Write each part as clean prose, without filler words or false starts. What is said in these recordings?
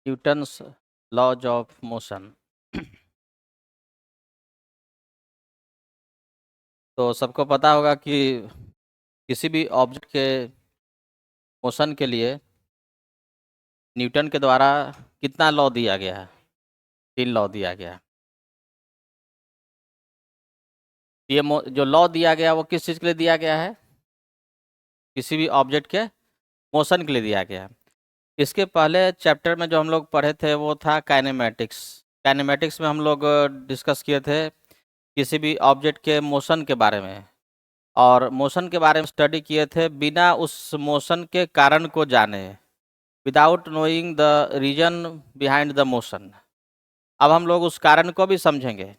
Newton's laws of motion. तो सबको पता होगा कि किसी भी ऑब्जेक्ट के मोशन के लिए न्यूटन के द्वारा कितना लॉ दिया गया है? 3 लॉ दिया गया है। ये जो लॉ दिया गया वो किस चीज़ के लिए दिया गया है? किसी भी ऑब्जेक्ट के मोशन के लिए दिया गया है। इसके पहले चैप्टर में जो हम लोग पढ़े थे वो था काइनेमेटिक्स। काइनेमेटिक्स में हम लोग डिस्कस किए थे किसी भी ऑब्जेक्ट के मोशन के बारे में, और मोशन के बारे में स्टडी किए थे बिना उस मोशन के कारण को जाने, without knowing the reason behind the motion. अब हम लोग उस कारण को भी समझेंगे।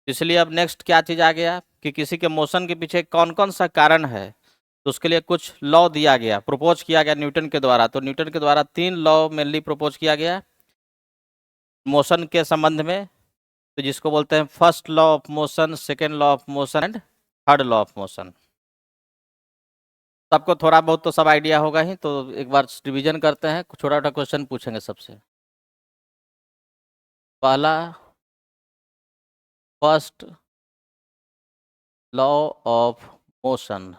इसलिए अब नेक्स्ट क्या चीज़ आ गया कि किसी के मोशन के पीछे कौन कौन सा कारण है, तो उसके लिए कुछ लॉ दिया गया, प्रपोज किया गया न्यूटन के द्वारा। तो न्यूटन के द्वारा 3 लॉ मेनली प्रपोज किया गया मोशन के संबंध में, तो जिसको बोलते हैं first law of motion, second law of motion and third law of motion. सबको थोड़ा बहुत तो सब आइडिया होगा ही, तो एक बार रिवीजन करते हैं। छोटा छोटा क्वेश्चन पूछेंगे सबसे। पहला, first law of motion.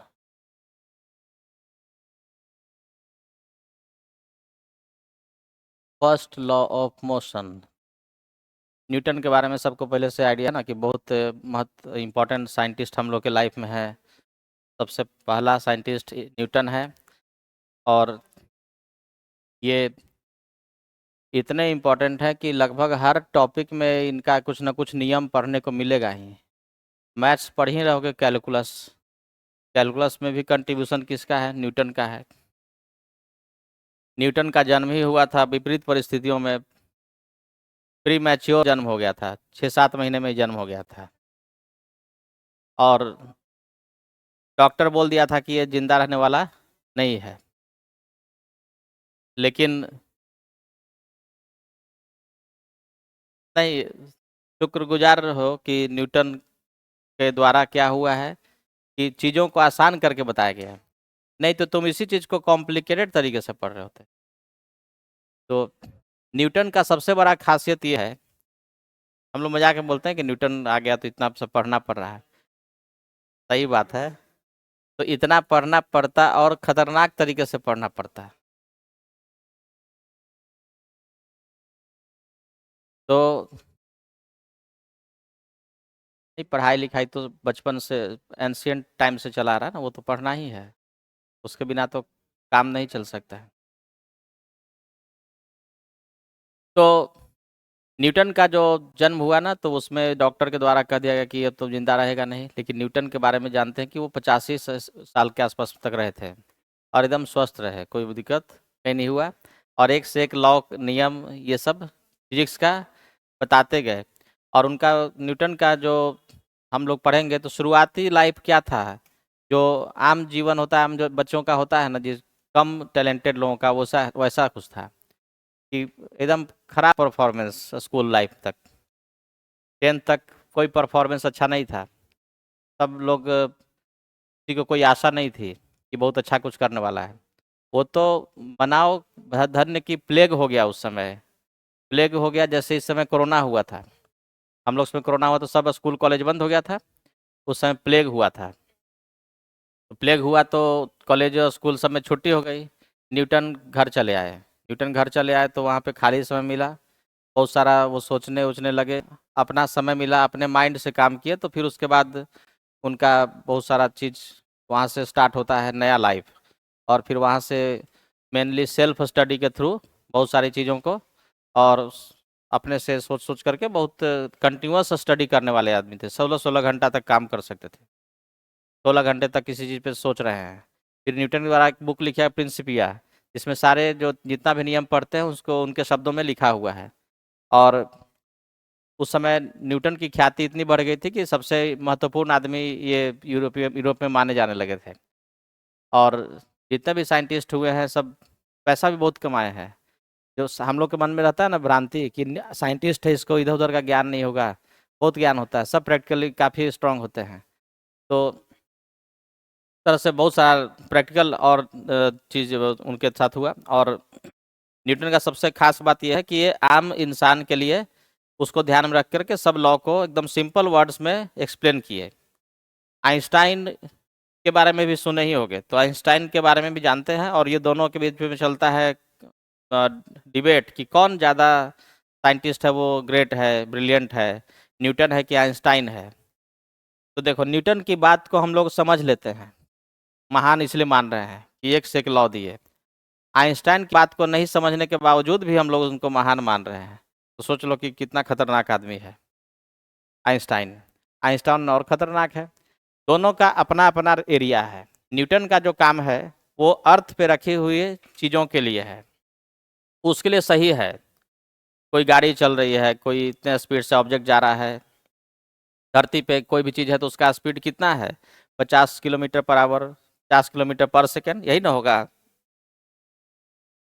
First law of motion Newton के बारे में सबको पहले से आइडिया ना कि बहुत महत्व इम्पोर्टेंट साइंटिस्ट हम लोग के लाइफ में है। सबसे पहला साइंटिस्ट न्यूटन है, और ये इतने इम्पोर्टेंट है कि लगभग हर टॉपिक में इनका कुछ ना कुछ नियम पढ़ने को मिलेगा ही। मैथ्स पढ़ ही रहोगे, कैलकुलस, कैलकुलस में भी कंट्रीब्यूशन किसका है? न्यूटन का है। न्यूटन का जन्म ही हुआ था विपरीत परिस्थितियों में, प्री मैच्योर जन्म हो गया था, 6-7 महीने में ही जन्म हो गया था, और डॉक्टर बोल दिया था कि ये जिंदा रहने वाला नहीं है। लेकिन नहीं, शुक्रगुजार हो कि न्यूटन के द्वारा क्या हुआ है कि चीज़ों को आसान करके बताया गया है। नहीं तो तुम इसी चीज़ को कॉम्प्लिकेटेड तरीके से पढ़ रहे होते। तो न्यूटन का सबसे बड़ा खासियत ये है, हम लोग मजाक में बोलते हैं कि न्यूटन आ गया तो इतना सब पढ़ना पड़ रहा है। सही बात है, तो इतना पढ़ना पड़ता और खतरनाक तरीके से पढ़ना पड़ता है। तो नहीं, पढ़ाई लिखाई तो बचपन से, एंशियंट टाइम से चला आ रहा है ना, वो तो पढ़ना ही है। उसके बिना तो काम नहीं चल सकता है। तो न्यूटन का जो जन्म हुआ ना, तो उसमें डॉक्टर के द्वारा कह दिया गया कि अब तो जिंदा रहेगा नहीं। लेकिन न्यूटन के बारे में जानते हैं कि वो 85 साल के आसपास तक रहे थे, और एकदम स्वस्थ रहे, कोई भी दिक्कत कहीं नहीं हुआ, और एक से एक लॉ, नियम, ये सब फिजिक्स का बताते गए। और उनका, न्यूटन का जो हम लोग पढ़ेंगे तो शुरुआती लाइफ क्या था, जो आम जीवन होता है, आम जो बच्चों का होता है ना, जिस कम टैलेंटेड लोगों का, वैसा वैसा कुछ था कि एकदम खराब परफॉर्मेंस स्कूल लाइफ तक, 10th तक कोई परफॉर्मेंस अच्छा नहीं था। सब लोग, किसी को कोई आशा नहीं थी कि बहुत अच्छा कुछ करने वाला है। वो तो बनाओ धन्य की प्लेग हो गया उस समय। प्लेग हो गया जैसे इस समय कोरोना हुआ था। हम लोग उसमें कोरोना हुआ तो सब स्कूल कॉलेज बंद हो गया था। उस समय प्लेग हुआ था, तो प्लेग हुआ तो कॉलेज और स्कूल सब में छुट्टी हो गई। न्यूटन घर चले आए। न्यूटन घर चले आए तो वहाँ पे खाली समय मिला, बहुत सारा वो सोचने उचने लगे, अपना समय मिला, अपने माइंड से काम किए। तो फिर उसके बाद उनका बहुत सारा चीज़ वहाँ से स्टार्ट होता है, नया लाइफ। और फिर वहाँ से मेनली सेल्फ स्टडी के थ्रू बहुत सारी चीज़ों को, और अपने से सोच सोच करके बहुत कंटिन्यूअस स्टडी करने वाले आदमी थे। 16-16 घंटा तक काम कर सकते थे, 16 घंटे तक किसी चीज़ पे सोच रहे हैं। फिर न्यूटन के द्वारा एक बुक लिखा है प्रिंसिपिया, जिसमें सारे जो जितना भी नियम पढ़ते हैं उसको उनके शब्दों में लिखा हुआ है। और उस समय न्यूटन की ख्याति इतनी बढ़ गई थी कि सबसे महत्वपूर्ण आदमी ये यूरोप में माने जाने लगे थे। और जितने भी साइंटिस्ट हुए हैं सब पैसा भी बहुत कमाए हैं। जो हम लोग के मन में रहता है ना भ्रांति कि साइंटिस्ट है, इसको इधर उधर का ज्ञान नहीं होगा, बहुत ज्ञान होता है, सब प्रैक्टिकली काफ़ी स्ट्रांग होते हैं। तो तरह से बहुत सारा प्रैक्टिकल और चीज़ उनके साथ हुआ। और न्यूटन का सबसे खास बात यह है कि ये आम इंसान के लिए उसको ध्यान में रख करके सब लॉ को एकदम सिंपल वर्ड्स में एक्सप्लेन किए। आइंस्टाइन के बारे में भी सुने ही होंगे, तो आइंस्टाइन के बारे में भी जानते हैं, और ये दोनों के बीच में चलता है डिबेट कि कौन ज़्यादा साइंटिस्ट है, वो ग्रेट है, ब्रिलियंट है, न्यूटन है कि आइंस्टाइन है। तो देखो, न्यूटन की बात को हम लोग समझ लेते हैं, महान इसलिए मान रहे हैं कि एक से एक लॉ दिए। आइंस्टाइन की बात को नहीं समझने के बावजूद भी हम लोग उनको महान मान रहे हैं, तो सोच लो कि कितना खतरनाक आदमी है आइंस्टाइन। आइंस्टाइन और खतरनाक है। दोनों का अपना अपना एरिया है। न्यूटन का जो काम है वो अर्थ पे रखी हुई चीज़ों के लिए है, उसके लिए सही है। कोई गाड़ी चल रही है, कोई इतने स्पीड से ऑब्जेक्ट जा रहा है, धरती पे कोई भी चीज़ है तो उसका स्पीड कितना है, 50 किलोमीटर पर आवर, 50 किलोमीटर पर सेकेंड, यही ना होगा।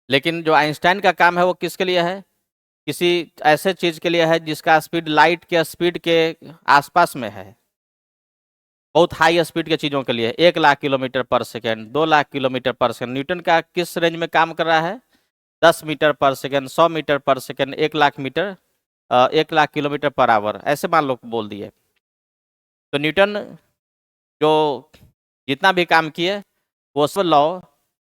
लेकिन जो आइंस्टाइन का काम है वो किसके लिए है, किसी ऐसे चीज़ के लिए है जिसका स्पीड लाइट के स्पीड के आसपास में है, बहुत हाई स्पीड के चीज़ों के लिए, 1 लाख किलोमीटर पर सेकेंड, 2 लाख किलोमीटर पर सेकेंड। न्यूटन का किस रेंज में काम कर रहा है, 10 metre per second, 100 metre per second, 1 lakh metre, 1 lakh kilometre per hour, ऐसे मान लो बोल दिए। तो न्यूटन जो जितना भी काम किए वो सब लॉ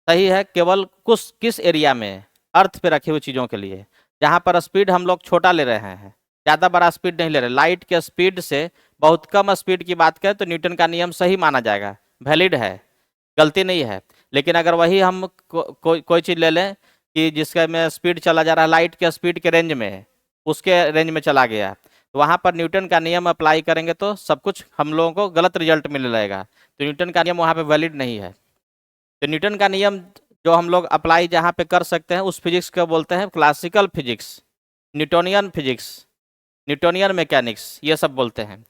सही है, केवल कुछ किस एरिया में, अर्थ पे रखी हुई चीज़ों के लिए, जहाँ पर स्पीड हम लोग छोटा ले रहे हैं, ज़्यादा बड़ा स्पीड नहीं ले रहे। लाइट के स्पीड से बहुत कम स्पीड की बात करें तो न्यूटन का नियम सही माना जाएगा, वैलिड है, गलती नहीं है। लेकिन अगर वही हम कोई चीज़ ले लें कि जिसका में स्पीड चला जा रहा है लाइट के स्पीड के रेंज में, उसके रेंज में चला गया, तो वहाँ पर न्यूटन का नियम अप्लाई करेंगे तो सब कुछ हम लोगों को गलत रिजल्ट मिलने लगेगा। तो न्यूटन का नियम वहाँ पे वैलिड नहीं है। तो न्यूटन का नियम जो हम लोग अप्लाई जहाँ पे कर सकते हैं उस फिजिक्स को बोलते हैं classical physics, Newtonian physics, Newtonian mechanics, ये सब बोलते हैं।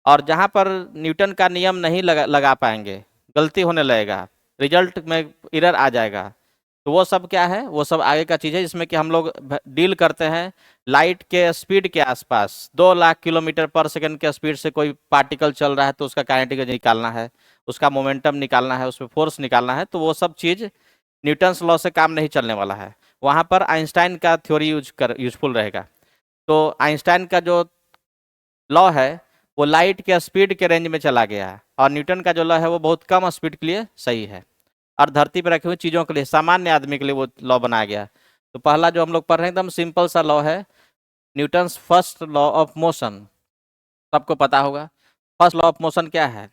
और जहाँ पर न्यूटन का नियम नहीं लगा पाएंगे, गलती होने लगेगा, रिजल्ट में एरर आ जाएगा, तो वो सब क्या है, वो सब आगे का चीज़ है, जिसमें कि हम लोग डील करते हैं लाइट के स्पीड के आसपास। 2 लाख किलोमीटर पर सेकेंड के स्पीड से कोई पार्टिकल चल रहा है तो उसका काइनेटिक एनर्जी निकालना है, उसका मोमेंटम निकालना है, उसमें फोर्स निकालना है, तो वो सब चीज़ न्यूटन्स लॉ से काम नहीं चलने वाला है। वहाँ पर आइंस्टाइन का थ्योरी यूजफुल रहेगा। तो आइंस्टाइन का जो लॉ है वो लाइट के स्पीड के रेंज में चला गया है, और न्यूटन का जो लॉ है वो बहुत कम स्पीड के लिए सही है, और धरती पर रखी हुई चीज़ों के लिए, सामान्य आदमी के लिए वो लॉ बनाया गया। तो पहला जो हम लोग पढ़ रहे हैं एकदम सिंपल सा लॉ है, Newton's first law of motion, सबको पता होगा। फर्स्ट लॉ ऑफ मोशन क्या है,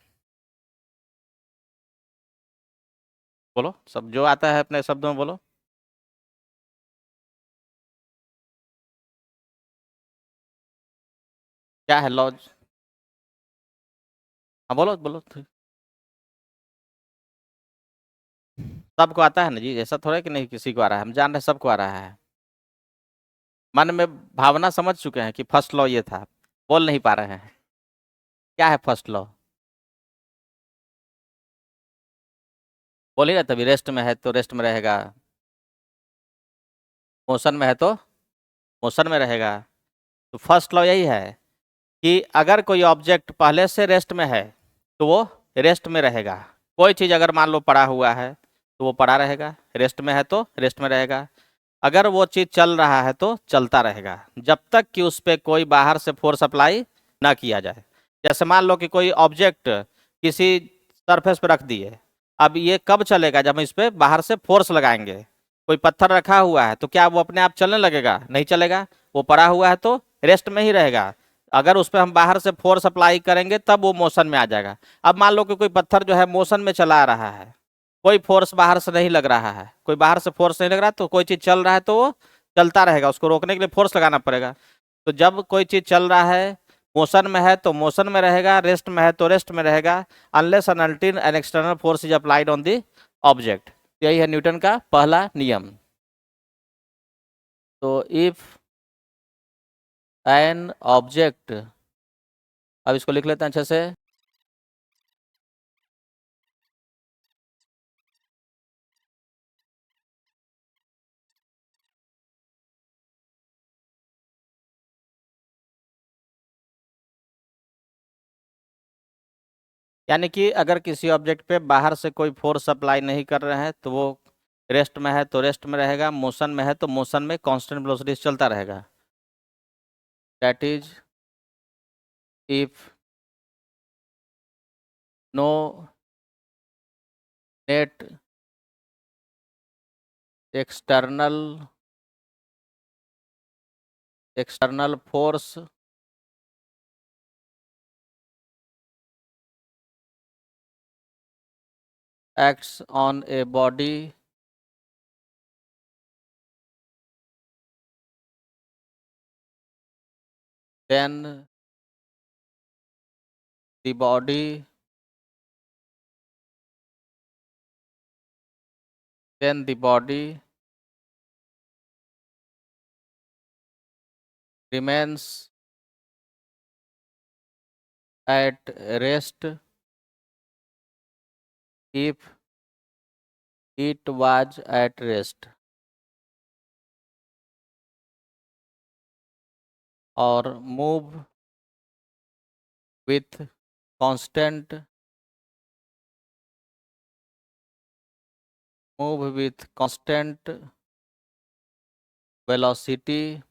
बोलो, सब जो आता है अपने शब्दों में बोलो। क्या है लॉ, हाँ बोलो बोलो। सबको आता है ना जी, ऐसा थोड़ा है कि नहीं किसी को आ रहा है, हम जान रहे हैं सबको आ रहा है। मन में भावना समझ चुके हैं कि फर्स्ट लॉ ये था, बोल नहीं पा रहे हैं। क्या है फर्स्ट लॉ, बोलिए ना, तभी रेस्ट में है तो रेस्ट में रहेगा, मोशन में है तो मोशन में रहेगा। तो फर्स्ट लॉ यही है कि अगर कोई ऑब्जेक्ट पहले से रेस्ट में है तो वो रेस्ट में रहेगा। कोई चीज़ अगर मान लो पड़ा हुआ है तो वो पड़ा रहेगा, रेस्ट में है तो रेस्ट में रहेगा। अगर वो चीज़ चल रहा है तो चलता रहेगा, जब तक कि उस पर कोई बाहर से फोर्स अप्लाई ना किया जाए। जैसे मान लो कि कोई ऑब्जेक्ट किसी सरफेस पर रख दिए, अब ये कब चलेगा, जब हम इस पर बाहर से फोर्स लगाएंगे। कोई पत्थर रखा हुआ है तो क्या वो अपने आप चलने लगेगा, नहीं चलेगा, वो पड़ा हुआ है तो रेस्ट में ही रहेगा। अगर उस पर हम बाहर से फोर्स अप्लाई करेंगे तब वो मोशन में आ जाएगा। अब मान लो कि कोई पत्थर जो है मोशन में चला रहा है, कोई फोर्स बाहर से नहीं लग रहा है, कोई बाहर से फोर्स नहीं लग रहा, तो कोई चीज़ चल रहा है तो वो चलता रहेगा, उसको रोकने के लिए फोर्स लगाना पड़ेगा। तो जब कोई चीज़ चल रहा है, मोशन में है तो मोशन में रहेगा, रेस्ट में है तो रेस्ट में रहेगा, unless and until an external force is applied on the object. यही है न्यूटन का पहला नियम। तो इफ एन ऑब्जेक्ट, अब इसको लिख लेते हैं अच्छे से। यानी कि अगर किसी ऑब्जेक्ट पे बाहर से कोई फोर्स अप्लाई नहीं कर रहे हैं तो वो रेस्ट में है तो रेस्ट में रहेगा, मोशन में है तो मोशन में कांस्टेंट वेलोसिटी से चलता रहेगा। That is if no net external force acts on a body, then the body then the body remains at rest if it was at rest, or with constant move with constant velocity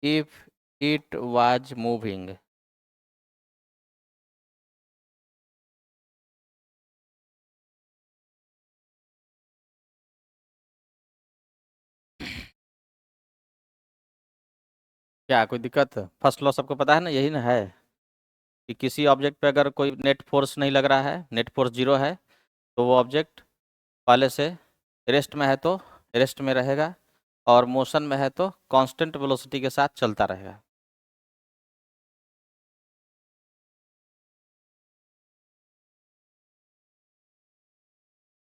if it was moving. क्या कोई दिक्कत? First law सबको पता है ना, यही ना है कि किसी ऑब्जेक्ट पे अगर कोई नेट फोर्स नहीं लग रहा है, नेट फोर्स जीरो है, तो वो ऑब्जेक्ट पहले से रेस्ट में है तो रेस्ट में रहेगा, और मोशन में है तो कांस्टेंट वेलोसिटी के साथ चलता रहेगा।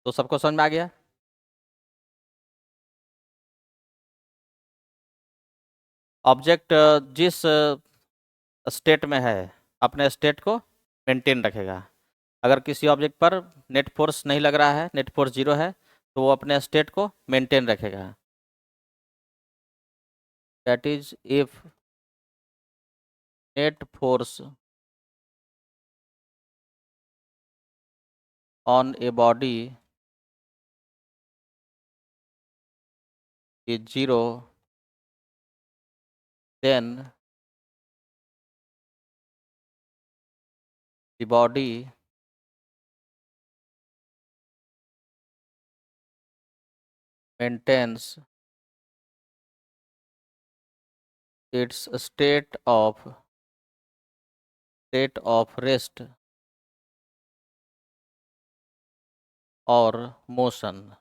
तो सबको समझ में आ गया? ऑब्जेक्ट जिस स्टेट में है अपने स्टेट को मेंटेन रखेगा। अगर किसी ऑब्जेक्ट पर नेट फोर्स नहीं लग रहा है, नेट फोर्स जीरो है, तो वो अपने स्टेट को मेंटेन रखेगा। That is if net force on a body is zero, then the body maintains its state of rest or motion.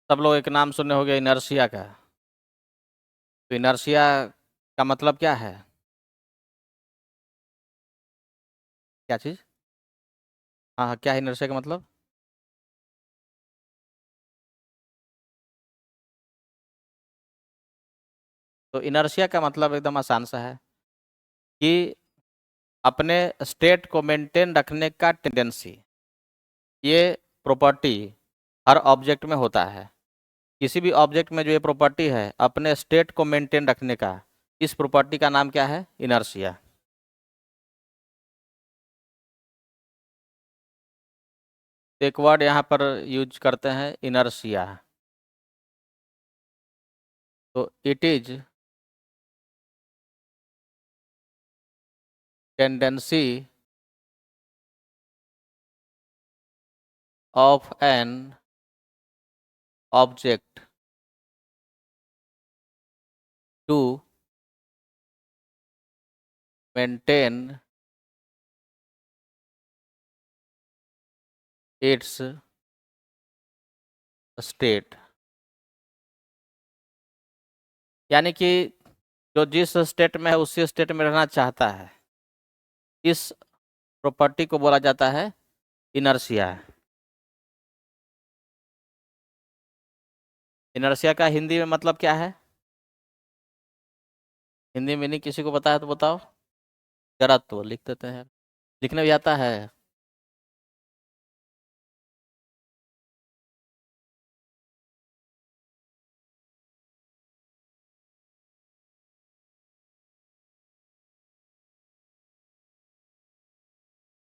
सब लोग एक नाम सुने होंगे इनर्शिया का। तो इनर्शिया का मतलब क्या है? क्या चीज? हाँ हाँ, क्या है इनर्शिया का मतलब? तो इनर्शिया का मतलब एकदम आसान सा है कि अपने स्टेट को मेंटेन रखने का टेंडेंसी, ये प्रॉपर्टी हर ऑब्जेक्ट में होता है। किसी भी ऑब्जेक्ट में जो ये प्रॉपर्टी है अपने स्टेट को मेंटेन रखने का, इस प्रॉपर्टी का नाम क्या है? इनर्शिया। एक वर्ड यहाँ पर यूज करते हैं, इनर्शिया। तो it is tendency of an object to maintain its state. यानी कि जो जिस स्टेट में है उसी स्टेट में रहना चाहता है, इस प्रॉपर्टी को बोला जाता है इनर्शिया। इनर्शिया का हिंदी में मतलब क्या है? हिंदी में नहीं किसी को पता है तो बताओ जरा, तो लिख देते हैं। लिखने भी आता है?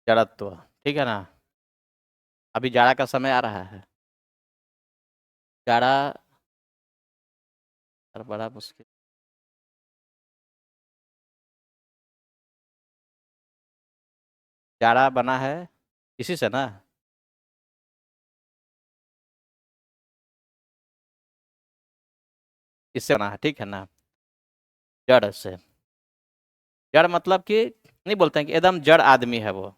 जड़त्व, ठीक है ना। अभी जाड़ा का समय आ रहा है। जाड़ा, और बड़ा मुश्किल। जाड़ा बना है इसी से ना। इससे बना है, ठीक है ना। जड़ से। जड़ मतलब कि नहीं बोलते हैं कि एकदम जड़ आदमी है वो।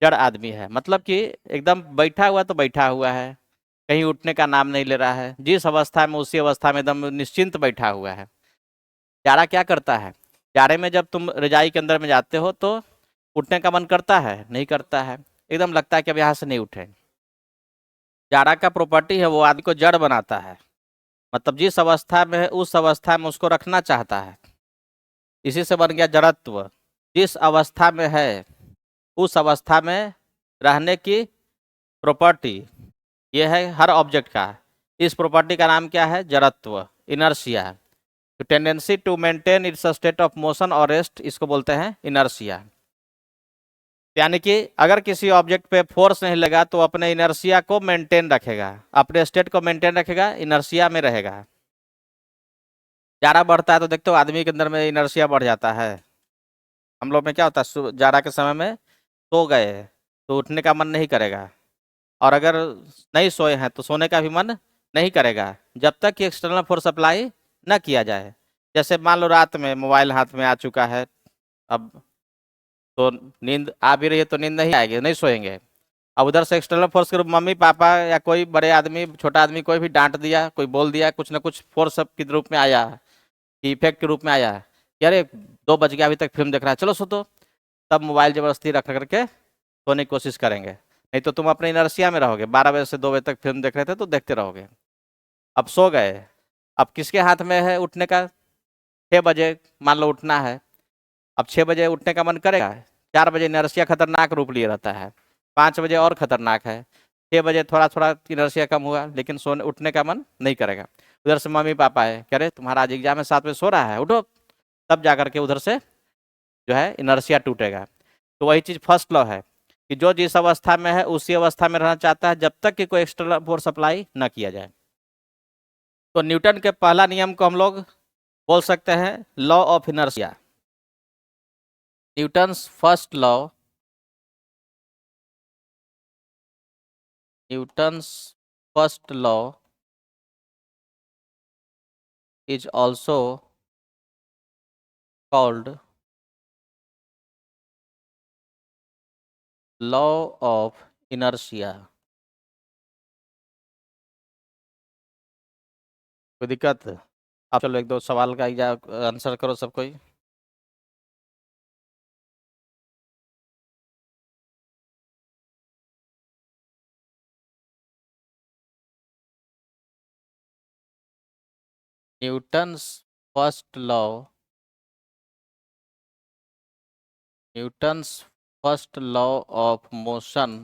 जड़ आदमी है मतलब कि एकदम बैठा हुआ तो बैठा हुआ है, कहीं उठने का नाम नहीं ले रहा है, जिस अवस्था में उसी अवस्था में एकदम निश्चिंत बैठा हुआ है। जाड़ा क्या करता है? जाड़े में जब तुम रजाई के अंदर में जाते हो तो उठने का मन करता है? नहीं करता है, एकदम लगता है कि अब यहाँ से नहीं उठे। जाड़ा का प्रॉपर्टी है वो आदमी को जड़ बनाता है, मतलब जिस अवस्था में है उस अवस्था में उसको रखना चाहता है। इसी से बन गया जड़त्व। जिस अवस्था में है उस अवस्था में रहने की प्रॉपर्टी, ये है हर ऑब्जेक्ट का। इस प्रॉपर्टी का नाम क्या है? जड़त्व, इनर्शिया। तो tendency to maintain its state of motion और रेस्ट, इसको बोलते हैं इनर्शिया। यानी कि अगर किसी ऑब्जेक्ट पे फोर्स नहीं लगा तो अपने इनर्शिया को मेंटेन रखेगा, अपने स्टेट को मेंटेन रखेगा, इनर्शिया में रहेगा। जाड़ा बढ़ता है तो देखते हो आदमी के अंदर में इनर्शिया बढ़ जाता है। हम लोग में क्या होता है, जाड़ा के समय में सो गए तो उठने का मन नहीं करेगा, और अगर नहीं सोए हैं तो सोने का भी मन नहीं करेगा, जब तक कि एक्सटर्नल फोर्स सप्लाई न किया जाए। जैसे मान लो रात में मोबाइल हाथ में आ चुका है, अब तो नींद आ भी रही है तो नींद नहीं आएगी, नहीं सोएंगे। अब उधर से एक्सटर्नल फोर्स के रूप मम्मी पापा या कोई बड़े आदमी छोटा आदमी कोई भी डांट दिया, कोई बोल दिया, कुछ ना कुछ फोर्स के रूप में आया, इफेक्ट के रूप में आया कि अरे 2 बज गया अभी तक फिल्म देख रहा है, चलो सो। तो तब मोबाइल जबरदस्ती रख करके सोने की कोशिश करेंगे, नहीं तो तुम अपने इनर्शिया में रहोगे। 12 बजे से 2 बजे तक फिल्म देख रहे थे तो देखते रहोगे। अब सो गए, अब किसके हाथ में है उठने का? 6 बजे मान लो उठना है, अब 6 बजे उठने का मन करेगा? 4 बजे इनर्शिया खतरनाक रूप लिए रहता है, 5 बजे और खतरनाक है, 6 बजे थोड़ा थोड़ा इनर्शिया कम हुआ लेकिन सोने उठने का मन नहीं करेगा। उधर से मम्मी पापा है, कह रहे तुम्हारा आज एग्जाम है 7 बजे, सो रहा है, उठो। तब जा करके उधर से जो है इनर्शिया टूटेगा। तो वही चीज फर्स्ट लॉ है कि जो जिस अवस्था में है उसी अवस्था में रहना चाहता है जब तक कि कोई एक्सटर्नल फोर्स सप्लाई न किया जाए। तो न्यूटन के पहला नियम को हम लोग बोल सकते हैं law of inertia. Newton's first law, Newton's first law is also called law of inertia। कोई दिक्कत? आप चलो एक दो सवाल का आंसर करो सब कोई। Newton's first law, Newton's first law of motion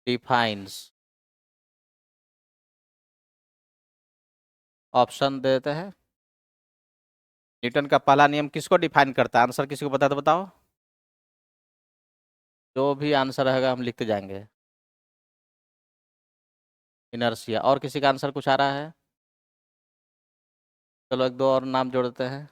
defines. Option देते हैं। न्यूटन का पहला नियम किसको डिफाइन करता है? आंसर किसी को पता है तो बताओ। जो भी आंसर रहेगा हम लिखते जाएंगे। इनर्शिया। और किसी का आंसर कुछ आ रहा है? चलो एक दो और नाम जोड़ते हैं।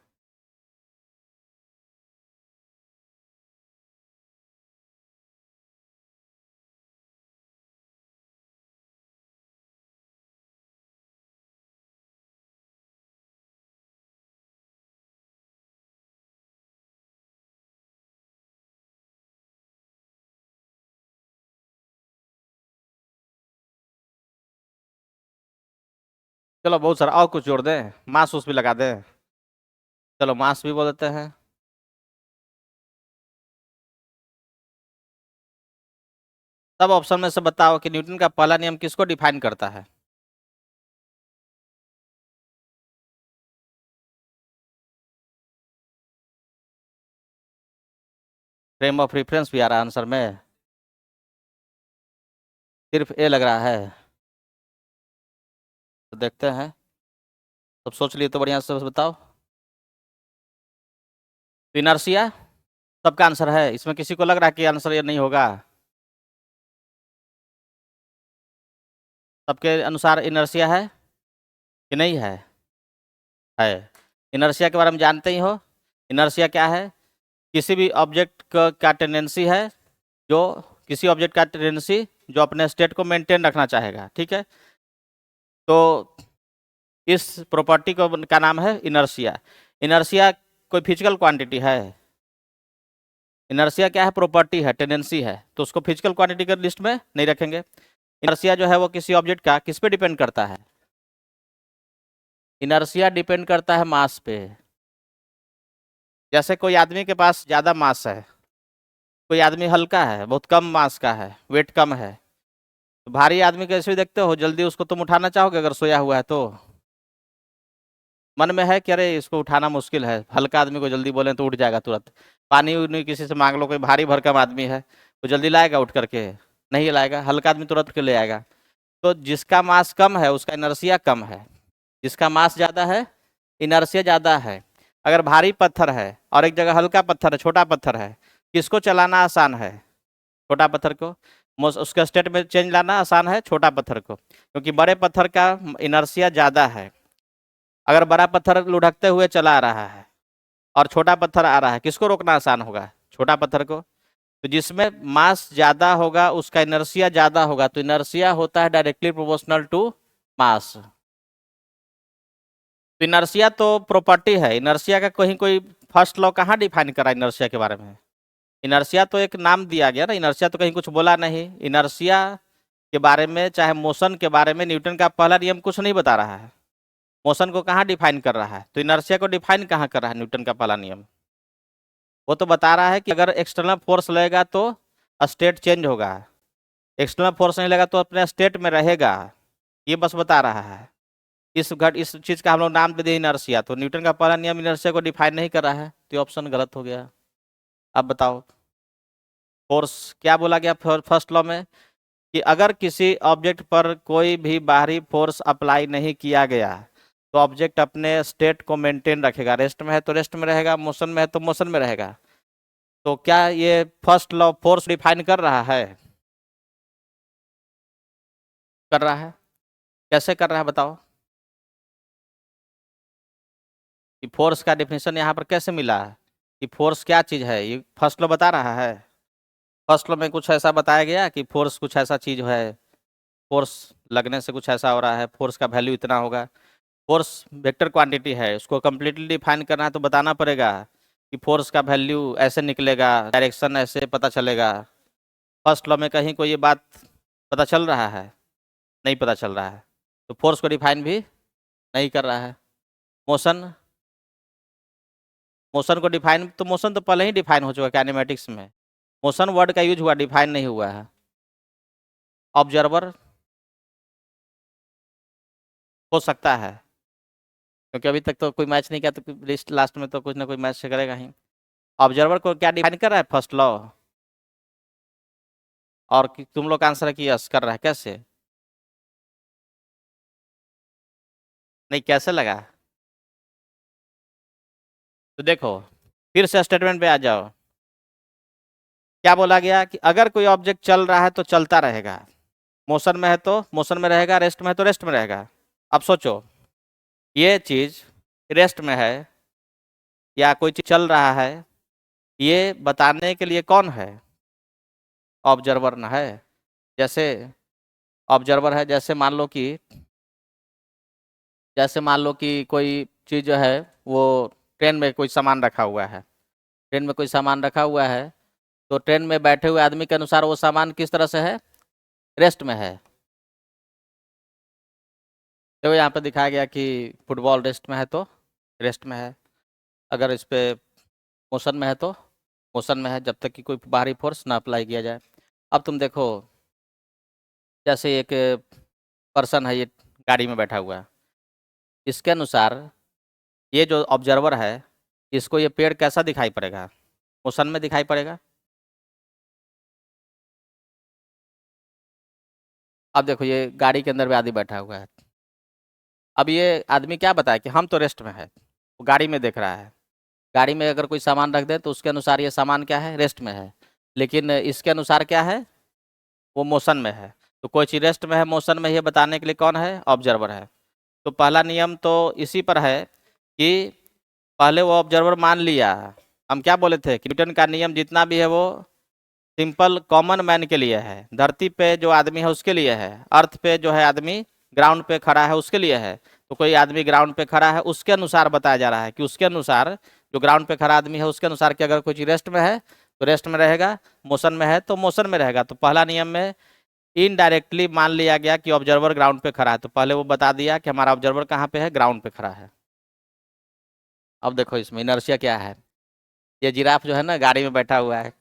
चलो बहुत सारा और कुछ जोड़ दें, मास उस भी लगा दें। चलो मास भी बोल देते हैं। सब ऑप्शन में से बताओ कि न्यूटन का पहला नियम किसको डिफाइन करता है? फ्रेम ऑफ रेफरेंस भी आ रहा है आंसर में। सिर्फ ए लग रहा है, तो देखते हैं। सब सोच लिए तो बढ़िया से बताओ। तो इनर्शिया सबका आंसर है, इसमें किसी को लग रहा है कि आंसर ये नहीं होगा? सबके अनुसार इनर्शिया है कि नहीं है? है। इनर्शिया के बारे में जानते ही हो। इनर्शिया क्या है? किसी भी ऑब्जेक्ट का टेंडेंसी है, जो किसी ऑब्जेक्ट का टेंडेंसी जो अपने स्टेट को मेंटेन रखना चाहेगा, ठीक है। तो इस प्रॉपर्टी को का नाम है इनर्शिया। इनर्शिया कोई फिजिकल क्वांटिटी है? इनर्शिया क्या है? प्रॉपर्टी है, टेंडेंसी है, तो उसको फिजिकल क्वांटिटी के लिस्ट में नहीं रखेंगे। इनर्शिया जो है वो किसी ऑब्जेक्ट का किस पे डिपेंड करता है? इनर्शिया डिपेंड करता है मास पे। जैसे कोई आदमी के पास ज़्यादा मास है, कोई आदमी हल्का है, बहुत कम मास का है, वेट कम है, तो भारी आदमी कैसे देखते हो, जल्दी उसको तुम उठाना चाहोगे अगर सोया हुआ है तो? मन में है कि अरे इसको उठाना मुश्किल है, हल्का आदमी को जल्दी बोलें तो उठ जाएगा तुरंत। पानी उनी किसी से मांग लो, कोई भारी भरकम आदमी है वो जल्दी लाएगा उठ करके? नहीं लाएगा, हल्का आदमी तुरंत के ले आएगा। तो जिसका मास कम है उसका इनर्शिया कम है, जिसका मास ज़्यादा है इनर्शिया ज़्यादा है। अगर भारी पत्थर है और एक जगह हल्का पत्थर है, छोटा पत्थर है, किसको चलाना आसान है? छोटा पत्थर को। उसका स्टेट में चेंज लाना आसान है छोटा पत्थर को, क्योंकि बड़े पत्थर का इनर्शिया ज़्यादा है। अगर बड़ा पत्थर लुढ़कते हुए चला आ रहा है और छोटा पत्थर आ रहा है, किसको रोकना आसान होगा? छोटा पत्थर को। तो जिसमें मास ज़्यादा होगा उसका इनर्शिया ज़्यादा होगा, तो इनर्शिया होता है डायरेक्टली प्रोपोर्शनल टू मास। तो इनर्शिया तो प्रॉपर्टी है, इनर्शिया का कहीं कोई फर्स्ट लॉ कहाँ डिफाइन करा इनर्शिया के बारे में? इनर्शिया तो एक नाम दिया गया ना, इनर्शिया तो कहीं कुछ बोला नहीं। इनर्शिया के बारे में चाहे मोशन के बारे में न्यूटन का पहला नियम कुछ नहीं बता रहा है। मोशन को कहाँ डिफाइन कर रहा है? तो इनर्शिया को डिफाइन कहाँ कर रहा है न्यूटन का पहला नियम? वो तो बता रहा है कि अगर एक्सटर्नल फोर्स लगेगा तो स्टेट चेंज होगा, एक्सटर्नल फोर्स नहीं लगा तो अपने स्टेट में रहेगा, ये बस बता रहा है। इस चीज़ का हम लोग नाम दे दिए इनर्शिया, तो न्यूटन का पहला नियम इनर्शिया को डिफाइन नहीं कर रहा है, तो ऑप्शन गलत हो गया। अब बताओ, फोर्स क्या बोला गया फर्स्ट लॉ में? कि अगर किसी ऑब्जेक्ट पर कोई भी बाहरी फोर्स अप्लाई नहीं किया गया तो ऑब्जेक्ट अपने स्टेट को मेंटेन रखेगा, रेस्ट में है तो रेस्ट में रहेगा, मोशन में है तो मोशन में रहेगा। तो क्या ये फर्स्ट लॉ फोर्स डिफाइन कर रहा है? कर रहा है। कैसे कर रहा है बताओ? कि फोर्स का डेफिनेशन यहाँ पर कैसे मिला है, कि फोर्स क्या चीज़ है, ये फर्स्ट लॉ बता रहा है? फर्स्ट लॉ में कुछ ऐसा बताया गया कि फोर्स कुछ ऐसा चीज़ है, फोर्स लगने से कुछ ऐसा हो रहा है, फोर्स का वैल्यू इतना होगा? फोर्स वेक्टर क्वांटिटी है, उसको कम्प्लीटली डिफाइन करना है तो बताना पड़ेगा कि फोर्स का वैल्यू ऐसे निकलेगा, डायरेक्शन ऐसे पता चलेगा। फर्स्ट लॉ में कहीं कोई ये बात पता चल रहा है? नहीं पता चल रहा है, तो फोर्स को डिफाइन भी नहीं कर रहा है। मोशन, मोशन को डिफाइन, तो मोशन तो पहले ही डिफाइन हो चुका है काइनेमेटिक्स में, मोशन वर्ड का यूज हुआ, डिफाइन नहीं हुआ है। ऑब्जर्वर हो सकता है, क्योंकि अभी तक तो कोई मैच नहीं किया, तो लिस्ट लास्ट में तो कुछ ना कुछ मैच करेगा ही। ऑब्जर्वर को क्या डिफाइन कर रहा है फर्स्ट लॉ? और तुम लोग का आंसर है कि यस कर रहा है, कैसे? नहीं, कैसे लगा? तो देखो, फिर से स्टेटमेंट पे आ जाओ। क्या बोला गया कि अगर कोई ऑब्जेक्ट चल रहा है तो चलता रहेगा, मोशन में है तो मोशन में रहेगा, रेस्ट में है तो रेस्ट में रहेगा। अब सोचो, ये चीज रेस्ट में है या कोई चीज चल रहा है, ये बताने के लिए कौन है? ऑब्जर्वर ना है। जैसे ऑब्जर्वर है, जैसे मान लो कि कोई चीज जो है वो ट्रेन में कोई सामान रखा हुआ है, ट्रेन में कोई सामान रखा हुआ है, तो ट्रेन में बैठे हुए आदमी के अनुसार वो सामान किस तरह से है? रेस्ट में है। देखो यहाँ पे दिखाया गया कि फुटबॉल रेस्ट में है तो रेस्ट में है, अगर इस पे मोशन में है तो मोशन में है, जब तक कि कोई बाहरी फोर्स ना अप्लाई किया जाए। अब तुम देखो, जैसे एक पर्सन है, ये गाड़ी में बैठा हुआ है, इसके अनुसार ये जो ऑब्जर्वर है, इसको ये पेड़ कैसा दिखाई पड़ेगा? मोशन में दिखाई पड़ेगा। अब देखो, ये गाड़ी के अंदर भी आदमी बैठा हुआ है, अब ये आदमी क्या बताए कि हम तो रेस्ट में है, वो गाड़ी में देख रहा है, गाड़ी में अगर कोई सामान रख दे तो उसके अनुसार ये सामान क्या है, रेस्ट में है, लेकिन इसके अनुसार क्या है, वो मोशन में है। तो कोई चीज़ रेस्ट में है, मोशन में, ये बताने के लिए कौन है, ऑब्जर्वर है। तो पहला नियम तो इसी पर है कि पहले वो ऑब्जर्वर मान लिया। हम क्या बोले थे कि न्यूटन का नियम जितना भी है वो सिंपल कॉमन मैन के लिए है, धरती पे जो आदमी है उसके लिए है, अर्थ पे जो है आदमी ग्राउंड पे खड़ा है उसके लिए है। तो कोई आदमी ग्राउंड पे खड़ा है उसके अनुसार बताया जा रहा है कि उसके अनुसार, जो ग्राउंड पे खड़ा आदमी है उसके अनुसार कि अगर कोई चीज रेस्ट में है तो रेस्ट में रहेगा, मोशन में है तो मोशन में रहेगा। तो पहला नियम में इनडायरेक्टली मान लिया गया कि ऑब्जर्वर ग्राउंड पे खड़ा है, तो पहले वो बता दिया कि हमारा ऑब्जर्वर कहाँ पे है, ग्राउंड पे खड़ा है। अब देखो इसमें इनर्शिया क्या है। ये जिराफ जो है ना गाड़ी में बैठा हुआ है,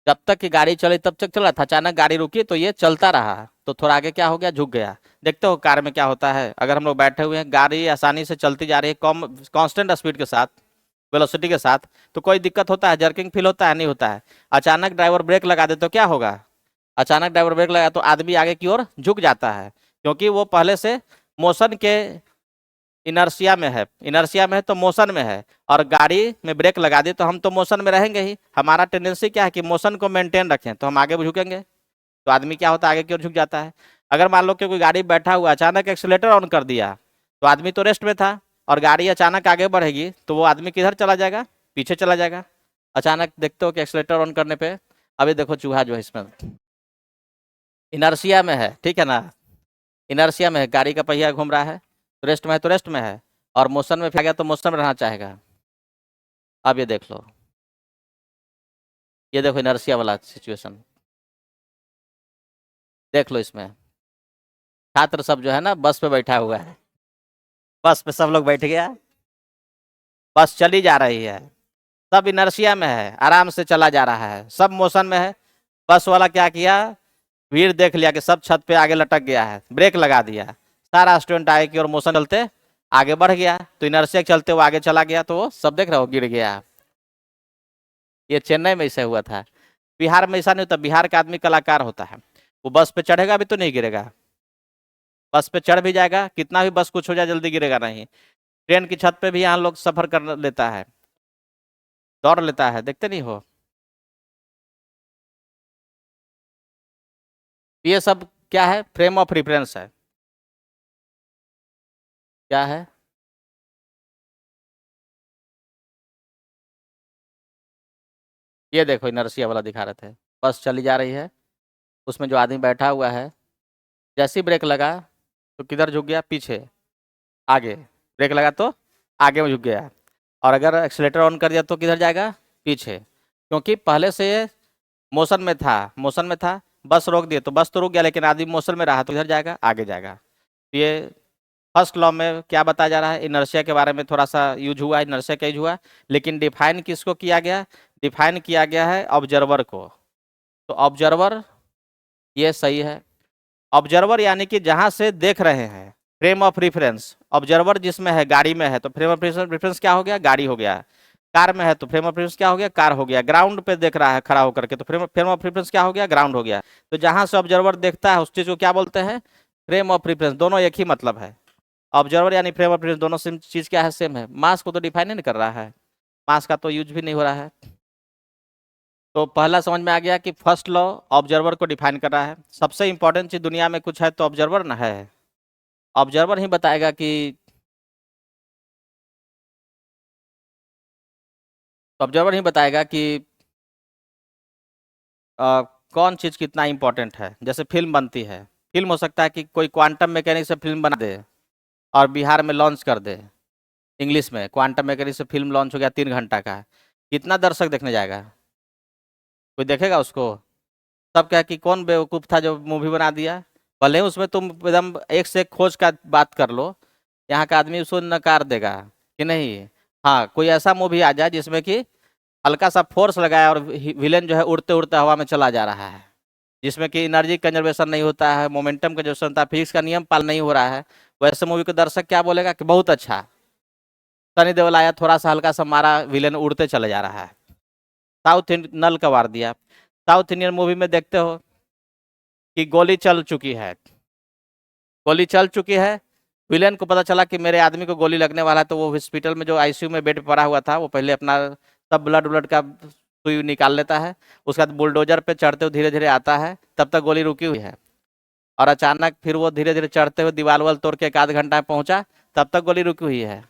जब तक कि गाड़ी चली तब तक चल रहा था, अचानक गाड़ी रुकी तो ये चलता रहा, तो थोड़ा आगे क्या हो गया, झुक गया। देखते हो कार में क्या होता है, अगर हम लोग बैठे हुए हैं, गाड़ी आसानी से चलती जा रही है कम कांस्टेंट स्पीड के साथ, वेलोसिटी के साथ, तो कोई दिक्कत होता है, जर्किंग फील होता है, नहीं होता है। अचानक ड्राइवर ब्रेक लगा दे तो क्या होगा, अचानक ड्राइवर ब्रेक लगा तो आदमी आगे की ओर झुक जाता है, क्योंकि वो पहले से मोशन के इनर्शिया में है, इनर्शिया में है तो मोशन में है। और गाड़ी में ब्रेक लगा दी तो हम तो मोशन में रहेंगे ही, हमारा टेंडेंसी क्या है कि मोशन को मेंटेन रखें, तो हम आगे झुकेंगे, तो आदमी क्या होता है, आगे की ओर झुक जाता है। अगर मान लो कि कोई गाड़ी बैठा हुआ अचानक एक्सीलेटर ऑन कर दिया, तो आदमी तो रेस्ट में था, और गाड़ी अचानक आगे बढ़ेगी तो वो आदमी किधर चला जाएगा, पीछे चला जाएगा। अचानक देखते हो कि एक्सीलेटर ऑन करने पे, अभी देखो चूहा जो है इसमें इनर्शिया में है, ठीक है ना, इनर्शिया में है, गाड़ी का पहिया घूम रहा है, तो रेस्ट में है तो रेस्ट में है, और मोशन में फिर गया तो मोशन में रहना चाहेगा। अब ये देख लो, ये देखो इनर्शिया वाला सिचुएशन, देख लो इसमें छात्र सब जो है ना बस पे बैठा हुआ है, बस पे सब लोग बैठ गया, बस चली जा रही है, सब इनर्शिया में है, आराम से चला जा रहा है, सब मोशन में है। बस वाला क्या किया, भीड़ देख लिया कि सब छत पे आगे लटक गया है, ब्रेक लगा दिया, सारा स्टूडेंट आगे की ओर मोशन चलते आगे बढ़ गया, तो इनर्शिया के चलते वो आगे चला गया, तो वो सब देख रहे हो गिर गया। ये चेन्नई में ऐसा हुआ था, बिहार में ऐसा नहीं होता, बिहार का आदमी कलाकार होता है, वो बस पे चढ़ेगा भी तो नहीं गिरेगा, बस पे चढ़ भी जाएगा, कितना भी बस कुछ हो जाए जल्दी गिरेगा नहीं। ट्रेन की छत पे भी यहाँ लोग सफर कर लेता है, दौड़ लेता है, देखते नहीं हो। ये सब क्या है, फ्रेम ऑफ रेफरेंस है, क्या है, ये देखो इनर्शिया वाला दिखा रहे थे, बस चली जा रही है, उसमें जो आदमी बैठा हुआ है जैसे ही ब्रेक लगा तो किधर झुक गया, पीछे, आगे, ब्रेक लगा तो आगे में झुक गया, और अगर एक्सीलेटर ऑन कर दिया तो किधर जाएगा, पीछे, क्योंकि पहले से मोशन में था, मोशन में था, बस रोक दिए तो बस तो रुक गया, लेकिन आदमी मोशन में रहा तो इधर जाएगा, आगे जाएगा। तो ये फर्स्ट लॉ में क्या बताया जा रहा है, इनर्शिया के बारे में थोड़ा सा यूज हुआ, इनर्शिया का यूज हुआ, लेकिन डिफाइन किसको किया गया, डिफाइन किया गया है ऑब्जर्वर को। तो ऑब्जर्वर ये सही है, ऑब्जर्वर यानी कि जहां से देख रहे हैं, फ्रेम ऑफ रेफरेंस, ऑब्जर्वर जिसमें है गाड़ी में है तो फ्रेम ऑफ रेफरेंस क्या हो गया, गाड़ी हो गया, कार में है तो फ्रेम ऑफ रेफरेंस क्या हो गया, कार हो गया, ग्राउंड पे देख रहा है खड़ा होकर के तो फ्रेम ऑफ रेफरेंस क्या हो गया, ग्राउंड हो गया। तो जहां से ऑब्जर्वर देखता है उस चीज को क्या बोलते हैं, फ्रेम ऑफ रेफरेंस, दोनों एक ही मतलब है। ऑब्जर्वर यानी फ्रेम ऑफ रेफरेंस, दोनों सेम चीज क्या है, सेम है। मास को तो डिफाइन नहीं कर रहा है, मास का तो यूज भी नहीं हो रहा है। तो पहला समझ में आ गया कि फर्स्ट लॉ ऑब्जर्वर को डिफाइन कर रहा है। सबसे इंपॉर्टेंट चीज दुनिया में कुछ है तो ऑब्जर्वर ना है, ऑब्जर्वर ही बताएगा कि, ऑब्जर्वर ही बताएगा कि कौन चीज़ कितना इंपॉर्टेंट है। जैसे फिल्म बनती है, फिल्म हो सकता है कि कोई क्वांटम मैकेनिक्स से फिल्म बना दे और बिहार में लॉन्च कर दे, इंग्लिश में क्वांटम मैकेनिक्स से फिल्म लॉन्च हो गया, 3 घंटा का, कितना दर्शक देखने जाएगा, कोई देखेगा उसको, सब क्या कि कौन बेवकूफ़ था जो मूवी बना दिया। भले ही उसमें तुम एकदम एक से एक खोज का बात कर लो, यहाँ का आदमी उसको नकार देगा कि नहीं। हाँ, कोई ऐसा मूवी आ जाए जिसमें कि हल्का सा फोर्स लगाया और विलेन जो है उड़ते उड़ते हवा में चला जा रहा है, जिसमें कि एनर्जी कंजर्वेशन नहीं होता है, मोमेंटम कंजर्वेशन होता है, फिजिक्स का नियम पालन नहीं हो रहा है, वैसे मूवी को दर्शक क्या बोलेगा कि बहुत अच्छा, सनी देओल आया थोड़ा सा हल्का सा मारा, विलेन उड़ते चले जा रहा है। साउथ इंडियन नल का वार दिया, साउथ इंडियन मूवी में देखते हो कि गोली चल चुकी है, गोली चल चुकी है, विलेन को पता चला कि मेरे आदमी को गोली लगने वाला है, तो वो हॉस्पिटल में जो आईसीयू में बेड पे पड़ा हुआ था, वो पहले अपना सब ब्लड ब्लड का सुई निकाल लेता है। उसके बाद बुलडोजर पे चढ़ते हुए धीरे धीरे आता है, तब तक गोली रुकी हुई है। और अचानक फिर वो धीरे धीरे चढ़ते हुए दीवार वाल तोड़ के 1 आध घंटा में पहुंचा, तब तक गोली रुकी हुई है।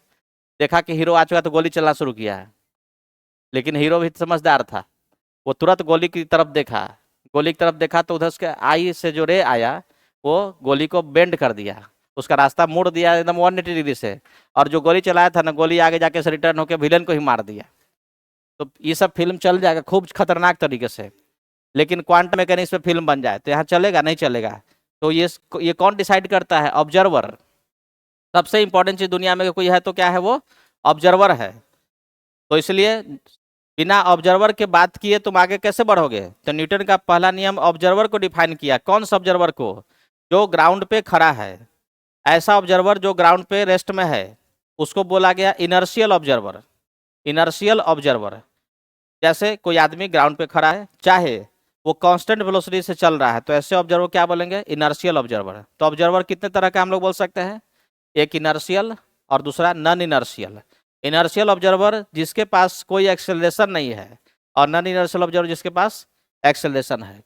देखा कि हीरो आ चुका तो गोली चलना शुरू किया है, लेकिन हीरो भी समझदार था। वो तुरंत गोली की तरफ देखा, गोली की तरफ देखा तो उधर उसके आई से जो रे आया, वो गोली को बेंड कर दिया, उसका रास्ता मोड़ दिया एकदम 180 डिग्री से। और जो गोली चलाया था ना, गोली आगे जाके से रिटर्न होकर विलेन को ही मार दिया। तो ये सब फिल्म चल जाएगा खूब खतरनाक तरीके से, लेकिन क्वांटम मैकेनिक्स पे फिल्म बन जाए तो यहाँ चलेगा नहीं चलेगा? तो ये कौन डिसाइड करता है? ऑब्जर्वर। सबसे इंपॉर्टेंट चीज दुनिया में कोई है तो क्या है? वो ऑब्जर्वर है। तो इसलिए बिना ऑब्जर्वर के बात किए तुम आगे कैसे बढ़ोगे? तो न्यूटन का पहला नियम ऑब्जर्वर को डिफाइन किया। कौन सा ऑब्जर्वर को? जो ग्राउंड पे खड़ा है। ऐसा ऑब्जर्वर जो ग्राउंड पे रेस्ट में है, उसको बोला गया इनर्शियल ऑब्जर्वर। इनर्शियल ऑब्जर्वर, जैसे कोई आदमी ग्राउंड पे खड़ा है, चाहे वो कांस्टेंट वेलोसिटी से चल रहा है, तो ऐसे ऑब्जर्वर क्या बोलेंगे? Inertial observer. तो ऑब्जर्वर कितने तरह का हम लोग बोल सकते हैं? एक इनर्शियल और दूसरा नॉन इनर्शियल। इनर्शियल ऑब्जर्वर जिसके पास कोई एक्सेलरेशन नहीं है, और नॉन इनर्शियल ऑब्जर्वर जिसके पास एक्सेलरेशन है।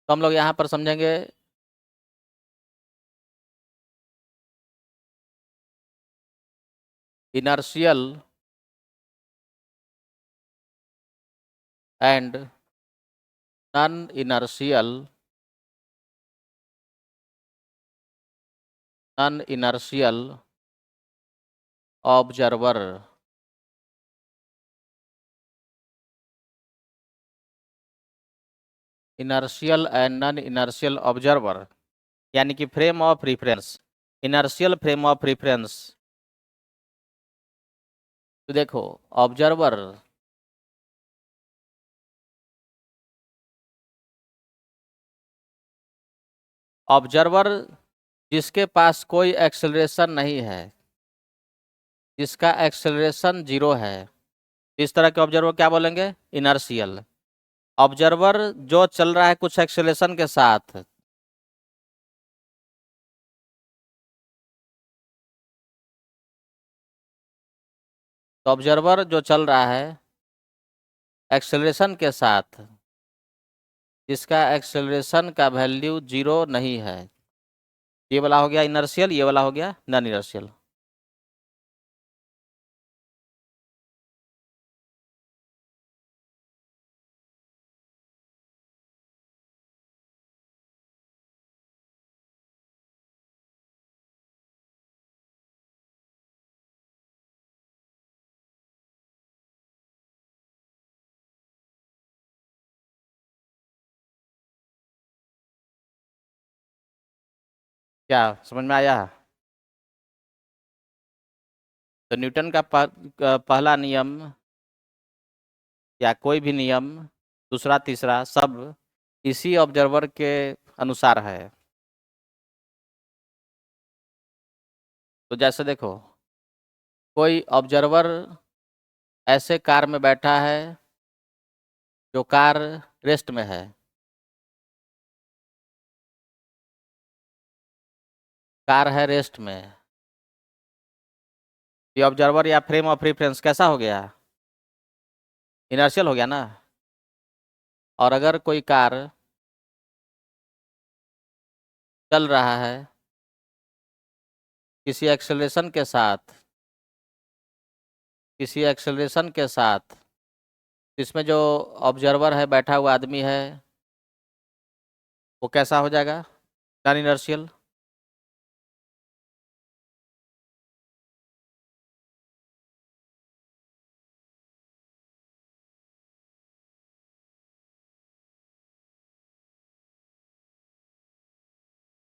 तो हम लोग यहाँ पर समझेंगे inertial and non inertial observer. Inertial and non inertial observer, यानी कि frame of reference, inertial frame of reference. तो देखो, ऑब्जर्वर ऑब्जर्वर जिसके पास कोई एक्सेलरेशन नहीं है, जिसका एक्सेलरेशन 0 है, इस तरह के ऑब्जर्वर क्या बोलेंगे? इनर्शियल। ऑब्जर्वर जो चल रहा है कुछ एक्सेलरेशन के साथ, तो ऑब्जर्वर जो चल रहा है एक्सेलरेशन के साथ, जिसका एक्सेलरेशन का वैल्यू 0 नहीं है, ये वाला हो गया इनर्शियल, ये वाला हो गया नॉन इनर्शियल। क्या समझ में आया? तो न्यूटन का पहला नियम या कोई भी नियम, दूसरा तीसरा सब इसी ऑब्जर्वर के अनुसार है। तो जैसे देखो, कोई ऑब्जर्वर ऐसे कार में बैठा है, जो कार रेस्ट में है। कार है रेस्ट में, ये ऑब्जर्वर या फ्रेम ऑफ रेफरेंस कैसा हो गया? इनर्शियल हो गया ना। और अगर कोई कार चल रहा है किसी एक्सेलरेशन के साथ, किसी एक्सेलरेशन के साथ, इसमें जो ऑब्जर्वर है, बैठा हुआ आदमी है, वो कैसा हो जाएगा? Non inertial.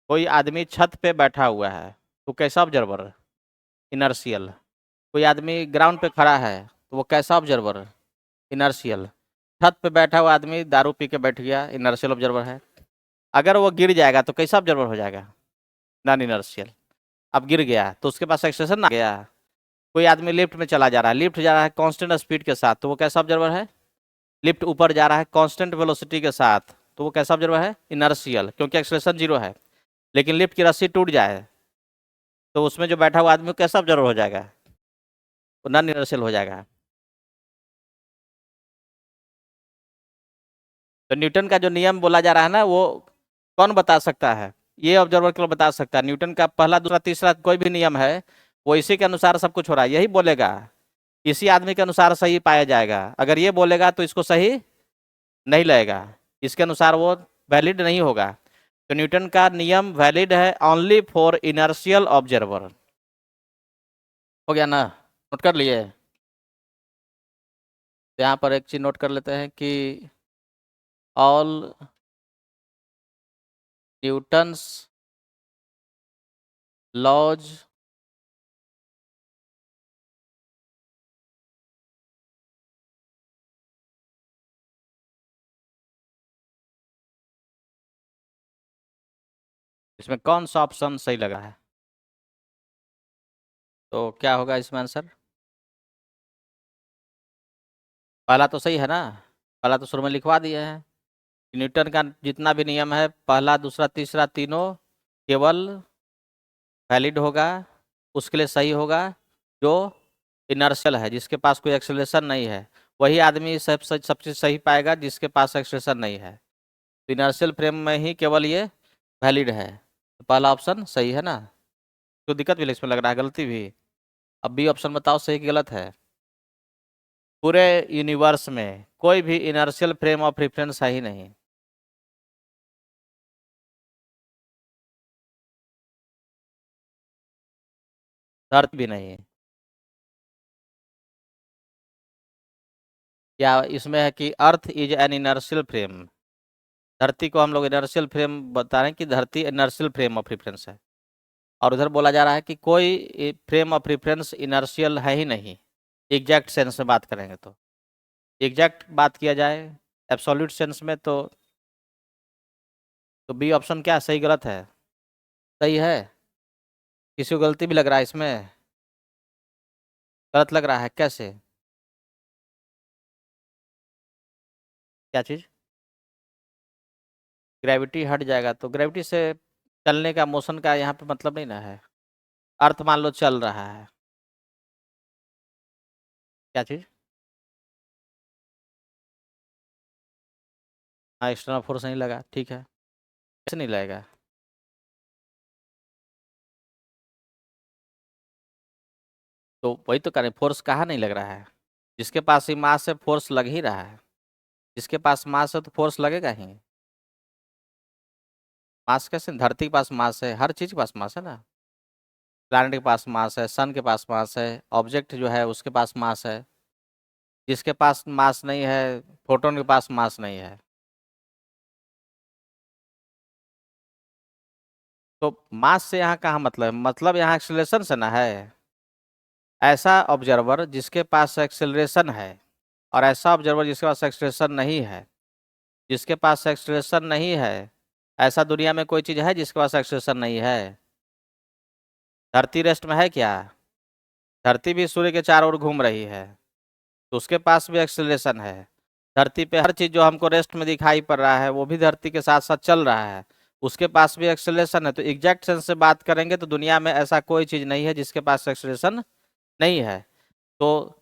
कोई आदमी छत पे बैठा हुआ है तो कैसा ऑब्जर्वर? इनर्शियल। कोई आदमी ग्राउंड पे खड़ा है तो वो कैसा ऑब्जर्वर? इनर्शियल। छत पे बैठा हुआ आदमी दारू पी के बैठ गया, इनर्शियल ऑब्जर्वर है। अगर वो गिर जाएगा तो कैसा ऑब्जर्वर हो जाएगा? Non inertial. अब गिर गया तो उसके पास एक्सेलरेशन आ गया। कोई आदमी लिफ्ट में चला जा रहा है, लिफ्ट जा रहा है कांस्टेंट स्पीड के साथ, तो वो कैसा ऑब्जर्वर है? लिफ्ट ऊपर जा रहा है कांस्टेंट वेलोसिटी के साथ, तो वो कैसा ऑब्जर्वर है? इनर्शियल, क्योंकि एक्सेलरेशन 0 है। लेकिन लिफ्ट की रस्सी टूट जाए तो उसमें जो बैठा हुआ आदमी वो कैसा ऑब्जर्वर हो जाएगा? वो नॉन इनर्शियल हो जाएगा। तो न्यूटन का जो नियम बोला जा रहा है ना, वो कौन बता सकता है? ये ऑब्जर्वर केवल बता सकता है। न्यूटन का पहला दूसरा तीसरा कोई भी नियम है वो इसी के अनुसार सब कुछ हो रहा है, यही बोलेगा। इसी आदमी के अनुसार सही पाया जाएगा। अगर ये बोलेगा तो इसको सही नहीं लगेगा, इसके अनुसार वो वैलिड नहीं होगा। तो न्यूटन का नियम वैलिड है ओनली फॉर इनर्शियल ऑब्जर्वर। हो गया ना? नोट कर लिए? तो यहाँ पर एक चीज नोट कर लेते हैं कि ऑल न्यूटन्स लॉज इसमें कौन सा ऑप्शन सही लगा है? तो क्या होगा इसमें आंसर? पहला तो सही है ना? पहला तो शुरू में लिखवा दिए हैं। न्यूटन का जितना भी नियम है, पहला दूसरा तीसरा तीनों केवल वैलिड होगा, उसके लिए सही होगा जो इनर्शियल है, जिसके पास कोई एक्सेलरेशन नहीं है। वही आदमी सब चीज़ सही पाएगा जिसके पास एक्सेलरेशन नहीं है। तो इनर्शियल फ्रेम में ही केवल ये वैलिड है। तो पहला ऑप्शन सही है ना? तो दिक्कत भी इसमें लग रहा है, गलती भी। अब बी ऑप्शन बताओ सही कि गलत है। पूरे यूनिवर्स में कोई भी इनर्शियल फ्रेम ऑफ रेफरेंस है ही नहीं। अर्थ भी नहीं है। या इसमें है कि earth is an inertial frame. धरती को हम लोग इनर्शियल फ्रेम बता रहे हैं कि धरती इनर्शियल फ्रेम ऑफ रेफरेंस है। और उधर बोला जा रहा है कि कोई फ्रेम ऑफ रेफरेंस इनर्शियल है ही नहीं। एग्जैक्ट सेंस में बात करेंगे तो, एग्जैक्ट बात किया जाए एब्सोल्यूट सेंस में तो बी ऑप्शन क्या सही गलत है? सही है। किसी को गलती भी लग रहा है इसमें? गलत लग रहा है कैसे? क्या चीज? ग्रेविटी हट जाएगा तो ग्रेविटी से चलने का, मोशन का यहाँ पे मतलब नहीं ना है। अर्थ मान लो चल रहा है। क्या चीज? हाँ, एक्सटर्नल फोर्स नहीं लगा, ठीक है। कैसे नहीं लगेगा? तो वही तो करें, फोर्स कहाँ नहीं लग रहा है? जिसके पास ही मास है फोर्स लग ही रहा है। जिसके पास मास है तो फोर्स लगेगा ही। मास कैसे? धरती के पास मास है, हर चीज के पास मास है ना। प्लैनेट के पास मास है, सन के पास मास है, ऑब्जेक्ट जो है उसके पास मास है। जिसके पास मास नहीं है, फोटोन के पास मास नहीं है। तो मास से यहाँ कहाँ मतलब है? मतलब यहाँ एक्सेलरेशन से ना है। ऐसा ऑब्जर्वर जिसके पास एक्सेलरेशन है और ऐसा ऑब्जर्वर जिसके पास एक्सेलरेशन नहीं है। जिसके पास एक्सेलरेशन नहीं है, ऐसा दुनिया में कोई चीज है जिसके पास एक्सेलरेशन नहीं है? धरती रेस्ट में है क्या? धरती भी सूर्य के चारों ओर घूम रही है, तो उसके पास भी एक्सेलरेशन है। धरती पे हर चीज जो हमको रेस्ट में दिखाई पड़ रहा है वो भी धरती के साथ साथ चल रहा है, उसके पास भी एक्सेलरेशन है। तो एग्जैक्ट सेंस से बात करेंगे तो दुनिया में ऐसा कोई चीज नहीं है जिसके पास एक्सेलरेशन नहीं है। तो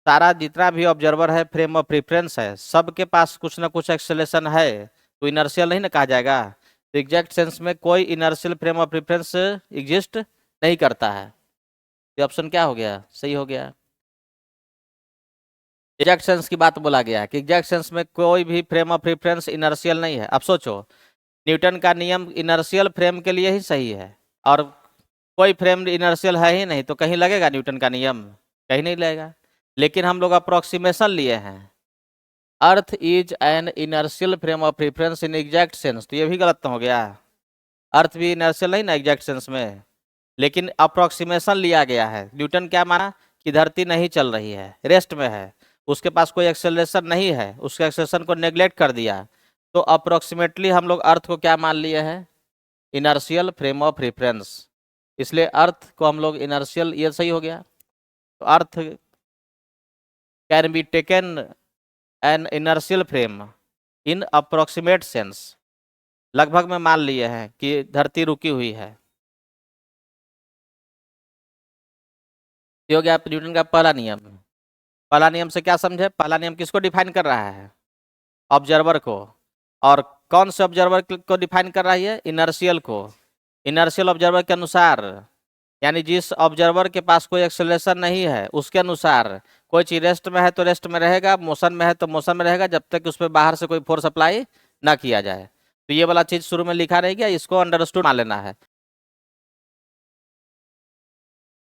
सारा जितना भी ऑब्जर्वर है फ्रेम ऑफ रेफरेंस है, सबके पास कुछ ना कुछ एक्सेलरेशन है। तो इनर्शियल नहीं ना कहा जाएगा। तो एग्जैक्ट सेंस में कोई inertial frame of reference exist नहीं करता है। ये ऑप्शन क्या हो गया? सही हो गया। एग्जैक्ट सेंस की बात बोला गया है कि एग्जैक्ट सेंस में कोई भी फ्रेम ऑफ रेफरेंस इनर्शियल नहीं है। अब सोचो, न्यूटन का नियम इनर्शियल फ्रेम के लिए ही सही है और कोई फ्रेम इनर्शियल है ही नहीं, तो कहीं लगेगा न्यूटन का नियम? कहीं नहीं लगेगा। लेकिन हम लोग अप्रोक्सीमेशन लिए हैं, earth is an inertial frame of reference in exact sense, तो ये भी गलत तो हो गया। अर्थ भी इनर्शियल नहीं ना एग्जैक्ट सेंस में, लेकिन अप्रोक्सीमेशन लिया गया है। न्यूटन क्या माना कि धरती नहीं चल रही है, रेस्ट में है, उसके पास कोई एक्सेलरेशन नहीं है, उसके एक्सेलरेशन को नेग्लेक्ट कर दिया। तो अप्रोक्सीमेटली हम लोग अर्थ को क्या मान लिए हैं? Inertial frame of reference. इसलिए अर्थ को हम लोग इनर्शियल, ये सही हो गया। तो earth can be taken N inertial frame in approximate sense, लगभग में मान लिए हैं कि धरती रुकी हुई है। ये हो गया न्यूटन का पहला नियम। पहला नियम से क्या समझे? पहला नियम किसको डिफाइन कर रहा है? ऑब्जर्वर को। और कौन से ऑब्जर्वर को डिफाइन कर रहा है? इनर्शियल को। इनर्शियल ऑब्जर्वर के अनुसार, यानी जिस ऑब्जर्वर के पास कोई एक्सेलरेशन नहीं है उसके अनुसार कोई चीज रेस्ट में है तो रेस्ट में रहेगा, मोशन में है तो मोशन में रहेगा, जब तक उस पर बाहर से कोई फोर्स अप्लाई ना किया जाए। तो ये वाला चीज शुरू में लिखा रहेगा, इसको अंडरस्टूड मान लेना है।